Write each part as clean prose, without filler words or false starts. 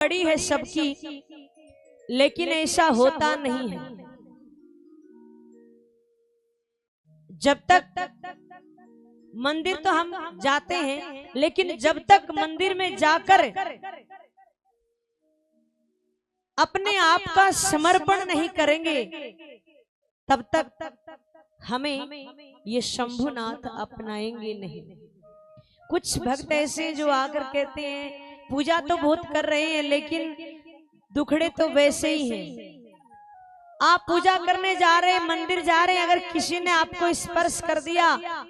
बड़ी है सबकी, लेकिन ऐसा होता नहीं है। जब तक मंदिर तो हम जाते हैं, लेकिन जब तक मंदिर में जाकर अपने आप का समर्पण नहीं करेंगे, तब तक हमें ये शंभुनाथ अपनाएंगे नहीं। कुछ भक्त ऐसे जो आकर कहते हैं पूजा तो बहुत कर रहे हैं, लेकिन दुखड़े तो वैसे ही हैं। आप पूजा करने जा रहे हैं, मंदिर जा रहे हैं, अगर किसी ने आपको स्पर्श कर दिया,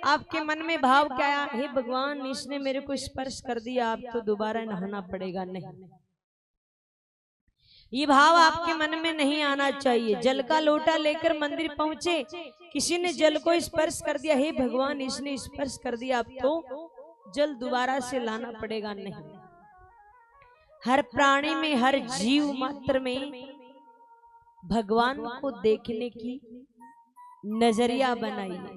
आपके मन में भाव क्या आया, हे भगवान इसने मेरे को स्पर्श कर दिया, आप तो दोबारा नहाना पड़ेगा। नहीं, ये भाव आपके मन में नहीं आना चाहिए। जल का लोटा लेकर मंदिर पहुंचे, किसी ने जल को स्पर्श कर दिया, हे भगवान इसने स्पर्श कर दिया, अब तो जल दोबारा से लाना पड़ेगा। नहीं, हर प्राणी में, हर जीव मात्र में भगवान को देखने की नजरिया बनाइए।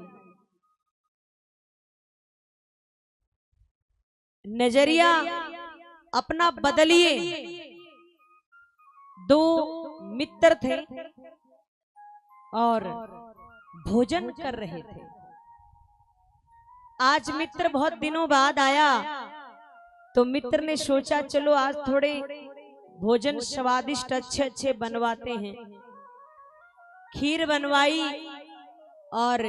नजरिया अपना बदलिए। दो मित्र थे और भोजन कर रहे थे। आज मित्र बहुत दिनों बाद आया, तो मित्र ने सोचा चलो आज थोड़े भोजन स्वादिष्ट अच्छे अच्छे बनवाते हैं। खीर बनवाई और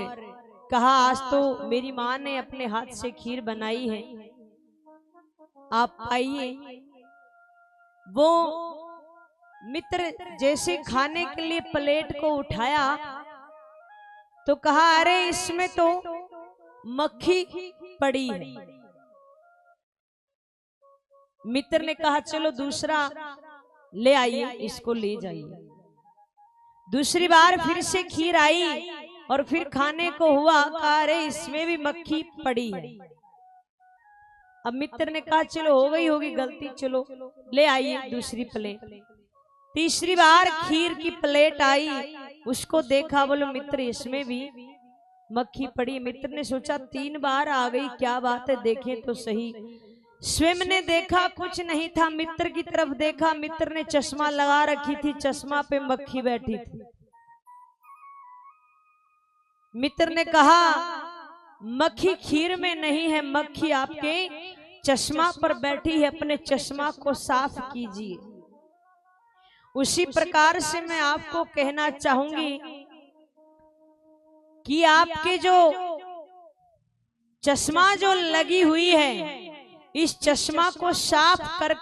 कहा आज तो मेरी माँ ने अपने हाथ से खीर बनाई है, आप आइए। वो मित्र जैसे खाने के लिए प्लेट को उठाया तो कहा अरे इसमें तो मक्खी पड़ी है। मित्र ने कहा चलो दूसरा ले आइए, इसको ले जाइए। दूसरी बार फिर से खीर आई और फिर खाने को हुआ, कहा अरे इसमें भी मक्खी पड़ी है। अब मित्र ने कहा चलो हो गई होगी गलती, चलो ले आइए दूसरी प्लेट। तीसरी बार खीर की प्लेट आई, उसको देखा, बोलो मित्र इसमें भी मक्खी पड़ी। मित्र ने सोचा 3 बार आ गई, क्या बात है, देखें तो सही। स्वयं ने देखा कुछ नहीं था, मित्र की तरफ देखा, मित्र ने चश्मा लगा रखी थी, चश्मा पे मक्खी बैठी थी। मित्र ने कहा मक्खी खीर में नहीं है, मक्खी आपके चश्मा पर बैठी है, अपने चश्मा को साफ कीजिए। उसी प्रकार से मैं आपको कहना चाहूंगी कि आपके जो चश्मा जो लगी हुई है, इस चश्मा को साफ कर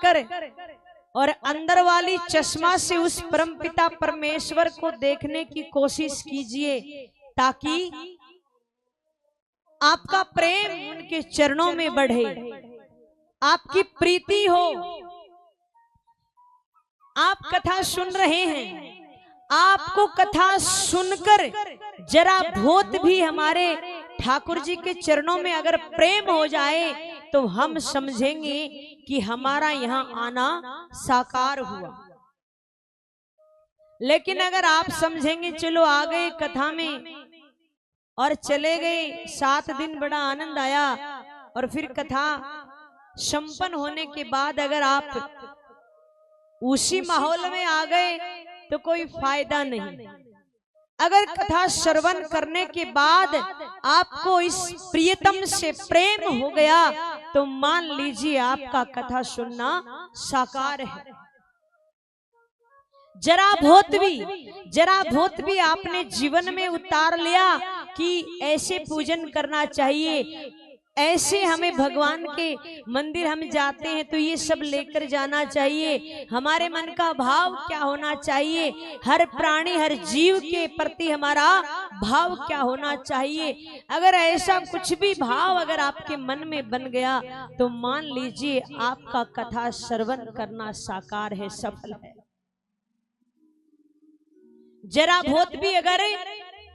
और अंदर वाली चश्मा से उस परमपिता परमेश्वर को देखने की कोशिश कीजिए, ताकि आपका प्रेम उनके चरणों में बढ़े, आपकी प्रीति हो। आप कथा सुन रहे हैं, आपको कथा सुनकर जरा बहुत भी हमारे ठाकुर जी के चरणों में अगर प्रेम हो जाए, तो हम समझेंगे कि हमारा यहाँ आना साकार हुआ। लेकिन अगर आप समझेंगे चलो आ गए कथा में और चले गए, 7 दिन बड़ा आनंद आया, और फिर कथा संपन्न होने के बाद अगर आप उसी माहौल में आ गए तो कोई फायदा नहीं। अगर कथा श्रवण करने के बाद आपको इस प्रियतम से प्रेम हो गया, तो मान लीजिए आपका कथा सुनना साकार है। जरा बहुत भी आपने जीवन में उतार लिया कि ऐसे पूजन करना चाहिए, ऐसे हमें भगवान के मंदिर हम जाते हैं तो ये सब लेकर जाना चाहिए। हमारे मन का भाव क्या होना चाहिए, हर प्राणी हर जीव के प्रति हमारा भाव क्या होना चाहिए। अगर ऐसा कुछ भी भाव अगर आपके मन में बन गया, तो मान लीजिए आपका कथा श्रवण करना साकार है, सफल है। जरा बहुत भी अगर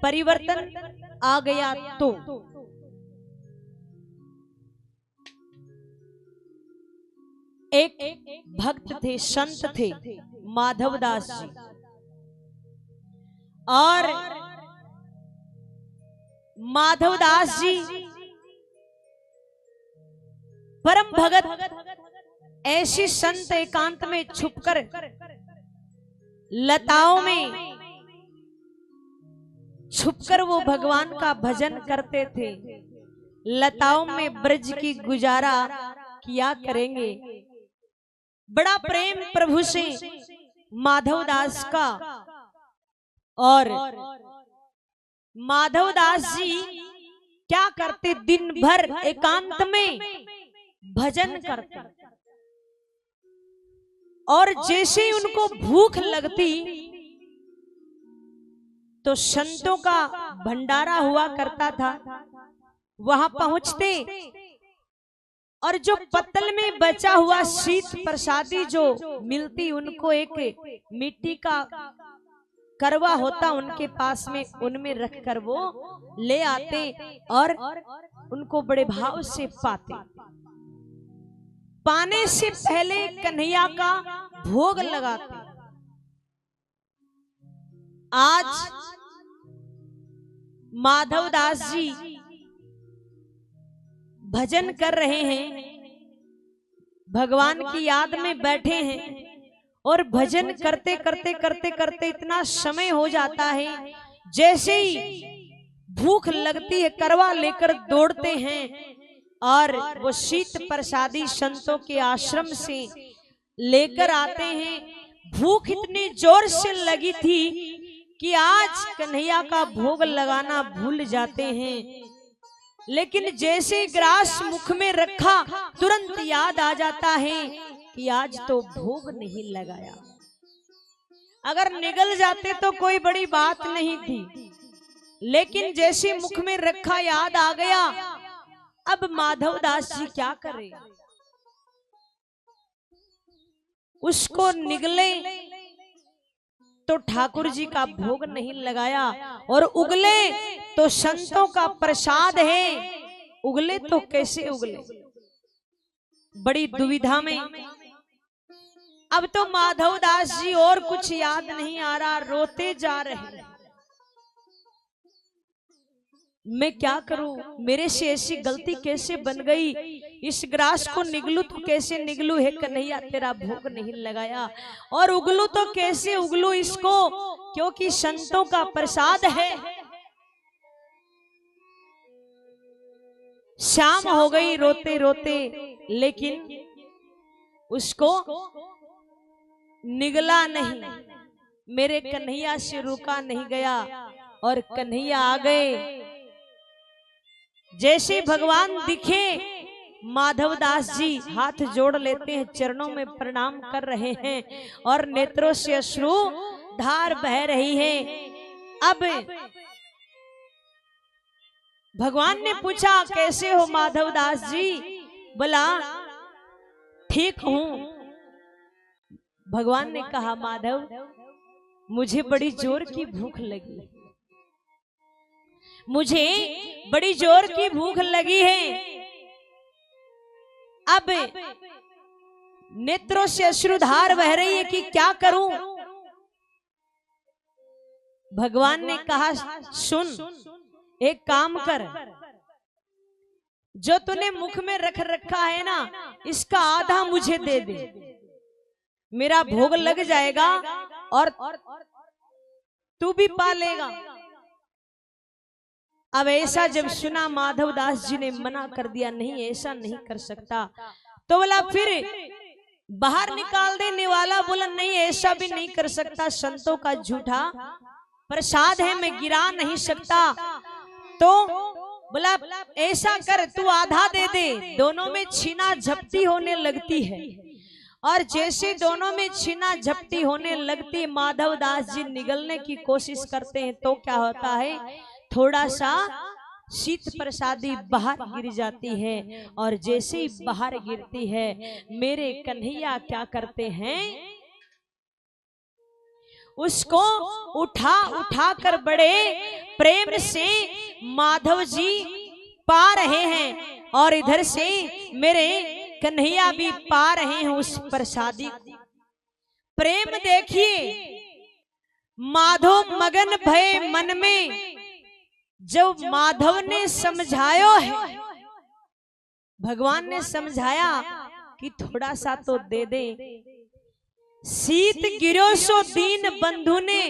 परिवर्तन आ गया तो एक भक्त थे, संत थे, माधवदास जी, और माधवदास जी परम भगत ऐसी संत एकांत में छुपकर लताओं में छुपकर वो भगवान का भजन करते थे। लताओं में ब्रज की गुजारा किया करेंगे। बड़ा प्रेम प्रभु से माधवदास का, और माधवदास जी क्या करते, दिन भर एकांत में भजन करते, और जैसे ही उनको भूख लगती तो संतों का भंडारा हुआ करता था, वहां पहुंचते और जो पत्तल में बचा हुआ शीत प्रसादी जो मिलती, उनको एक मिट्टी का करवा होता उनके पास में, उनमें रखकर वो ले आते और उनको बड़े भाव से पाते। पाने से पहले कन्हैया का भोग लगाते। आज माधवदास जी भजन कर रहे हैं, भगवान की याद में बैठे हैं, और भजन करते करते करते करते इतना समय हो जाता है, जैसे ही भूख लगती है करवा लेकर दौड़ते हैं और वो शीत प्रसादी संतों के आश्रम से लेकर आते हैं। भूख इतनी जोर से लगी थी कि आज कन्हैया का भोग लगाना भूल जाते हैं, लेकिन जैसे ग्रास मुख में रखा तुरंत याद आ जाता है कि आज तो भोग नहीं लगाया। अगर निगल जाते तो कोई बड़ी बात नहीं थी, लेकिन जैसे मुख में रखा याद आ गया। अब माधवदास जी क्या करें, उसको निगले तो ठाकुर जी का भोग नहीं लगाया, और उगले तो संतों का प्रसाद है, उगले तो कैसे उगले, बड़ी दुविधा में। अब तो माधवदास जी और कुछ याद नहीं आ रहा, रोते जा रहे हैं। मैं क्या करूं, मेरे से ऐसी गलती कैसे बन गई, इस ग्रास को निगलू तो कैसे निगलू है कन्हैया, तेरा भोग नहीं लगाया, और उगलू तो कैसे उगलू इसको, क्योंकि संतों का प्रसाद है। शाम हो गई रोते रोते, लेकिन उसको निगला नहीं, मेरे कन्हैया से रुका नहीं गया, और कन्हैया आ गए। जैसे भगवान दिखे, माधवदास जी हाथ जोड़ लेते हैं, चरणों में प्रणाम कर रहे हैं, और नेत्रों से अश्रु धार बह रही है। अब भगवान ने पूछा, कैसे हो माधवदास जी? बोला, ठीक हूं। भगवान ने कहा, माधव मुझे बड़ी जोर की भूख लगी, मुझे बड़ी जोर की भूख लगी है। अब नेत्रों से अश्रुधार बह रही है कि क्या करूं। भगवान ने कहा, सुन, एक काम कर, जो तूने मुख में रख रखा है ना, इसका आधा मुझे दे दे, मेरा भोग लग जाएगा और तू भी पा लेगा। अब ऐसा जब सुना, माधवदास जी ने मना कर दिया, नहीं ऐसा नहीं कर सकता। तो बोला, फिर बाहर निकाल देने वाला बोला, नहीं ऐसा भी नहीं कर सकता, संतों का झूठा प्रसाद है, मैं गिरा नहीं सकता। तो बोला, ऐसा कर, तू आधा दे दे। दोनों में छीना झपटी होने लगती है, और जैसे दोनों में छीना झपटी होने लगती, माधवदास जी निगलने की कोशिश करते हैं, तो क्या होता है, थोड़ा सा शीत प्रसादी बाहर गिर जाती है, और जैसे ही बाहर गिरती है, मेरे कन्हैया क्या करते हैं, उसको उठा कर बड़े प्रेम से माधव जी पा रहे हैं, और इधर से मेरे कन्हैया भी पा रहे हैं उस प्रसादी। प्रेम देखिए, माधव मगन भय मन में, जब माधव ने समझायो है, भगवान ने समझाया कि थोड़ा सा तो दे दे। शीत गिरो सो दीन बंधु ने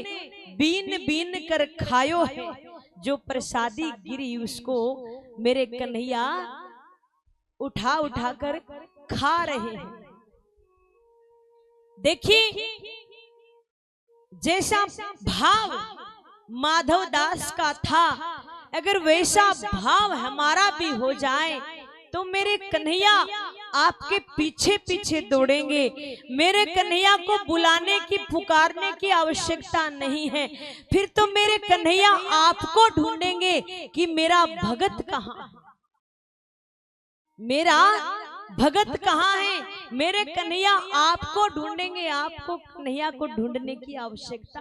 बीन बीन कर खायो है, जो प्रसादी गिरी उसको मेरे कन्हैया उठा उठा कर खा रहे हैं। देखिए जैसा भाव माधव दास का था, अगर वैसा भाव हमारा भी हो जाए तो मेरे कन्हैया आपके पीछे पीछे दौड़ेंगे। मेरे कन्हैया को बुलाने की पुकारने की आवश्यकता नहीं है, फिर तो मेरे कन्हैया आपको ढूंढेंगे कि मेरा भगत कहाँ, मेरा भगत कहाँ है। मेरे कन्हैया आपको ढूंढेंगे, आपको कन्हैया को ढूंढने की आवश्यकता